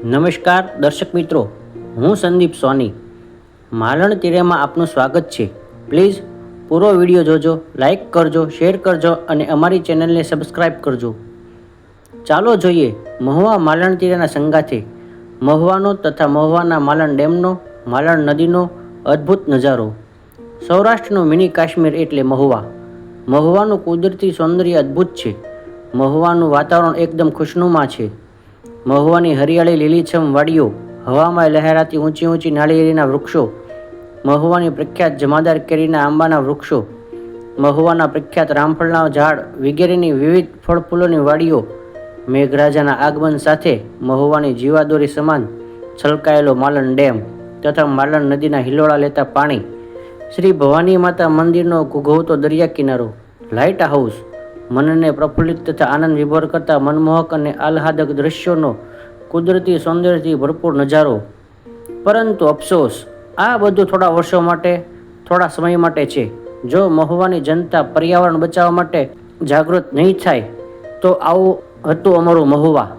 નમસ્કાર દર્શક મિત્રો, હું સંદીપ સોની. માલણ તીરેમાં આપનું સ્વાગત છે. પ્લીઝ પૂરો વિડીયો જોજો, લાઈક કરજો, શેર કરજો અને અમારી ચેનલને સબસ્ક્રાઈબ કરજો. ચાલો જોઈએ મહુવા માલણ તીરેના સંગાથે મહુવાનો તથા મહુવાના માલણ ડેમનો, માલણ નદીનો અદ્ભુત નજારો. સૌરાષ્ટ્રનું મિની કાશ્મીર એટલે મહુવા. મહુવાનું કુદરતી સૌંદર્ય અદ્ભુત છે. મહુવાનું વાતાવરણ એકદમ ખુશનુમા છે. મહુવાની હરિયાળી લીલીછમ વાડીઓ, હવામાં લહેરાતી ઊંચી ઊંચી નાળિયેરીના વૃક્ષો, મહુવાની પ્રખ્યાત જમાદાર કેરીના આંબાના વૃક્ષો, મહુવાના પ્રખ્યાત રામફળના ઝાડ વગેરેની વિવિધ ફળ ફૂલોની વાડીઓ, મેઘરાજાના આગમન સાથે મહુવાની જીવાદોરી સમાન છલકાયેલો માલણ ડેમ તથા માલણ નદીના હિલોળા લેતા પાણી, શ્રી ભવાની માતા મંદિરનો ઘૂઘવતો દરિયા કિનારો, લાઇટ હાઉસ, મનને પ્રફુલ્લિત તથા આનંદ વિભોર કરતા મનમોહક અને આહ્લાદક દ્રશ્યોનો કુદરતી સૌંદર્યથી ભરપૂર નજારો. પરંતુ અફસોસ, આ બધું થોડા વર્ષો માટે, થોડા સમય માટે છે. જો મહુવાની જનતા પર્યાવરણ બચાવવા માટે જાગૃત નહીં થાય તો આવું હતું અમારું મહુવા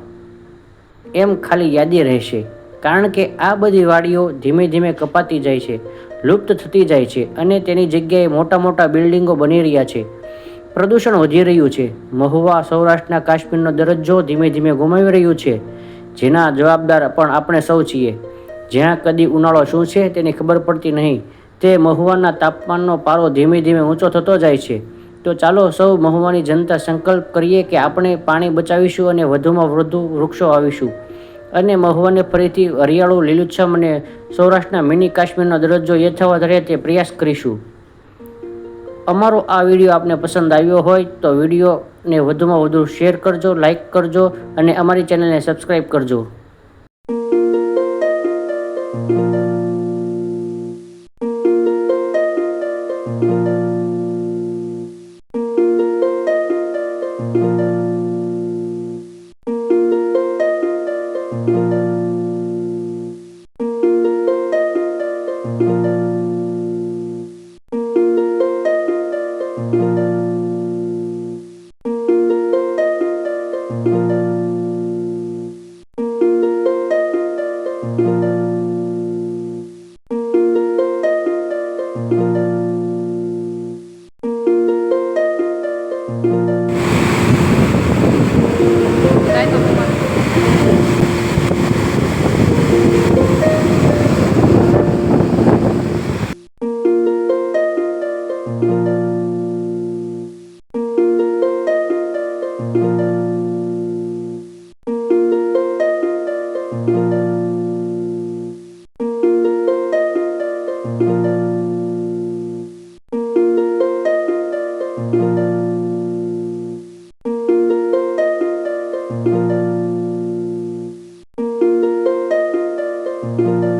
એમ ખાલી યાદી રહેશે. કારણ કે આ બધી વાડીઓ ધીમે ધીમે કપાતી જાય છે, લુપ્ત થતી જાય છે અને તેની જગ્યાએ મોટા મોટા બિલ્ડિંગો બની રહ્યા છે. પ્રદૂષણ વધી રહ્યું છે. મહુવા સૌરાષ્ટ્રના કાશ્મીરનો દરજ્જો ધીમે ધીમે ગુમાવી રહ્યું છે, જેના જવાબદાર પણ આપણે સૌ છીએ. જ્યાં કદી ઉનાળો શું છે તેની ખબર પડતી નહીં, તે મહુવાના તાપમાનનો પારો ધીમે ધીમે ઊંચો થતો જાય છે. તો ચાલો સૌ મહુવાની જનતા સંકલ્પ કરીએ કે આપણે પાણી બચાવીશું અને વધુમાં વધુ વૃક્ષો વાવીશું અને મહુવાને ફરીથી હરિયાળું, લીલુંછમ અને સૌરાષ્ટ્રના મિની કાશ્મીરનો દરજ્જો યથાવત રહે તે પ્રયાસ કરીશું. અમારો આ વિડીયો આપને પસંદ આવ્યો હોય તો વિડીયોને વધુમાં વધુ શેર કરજો, લાઈક કરજો અને અમારી ચેનલને સબસ્ક્રાઈબ કરજો. Thank you.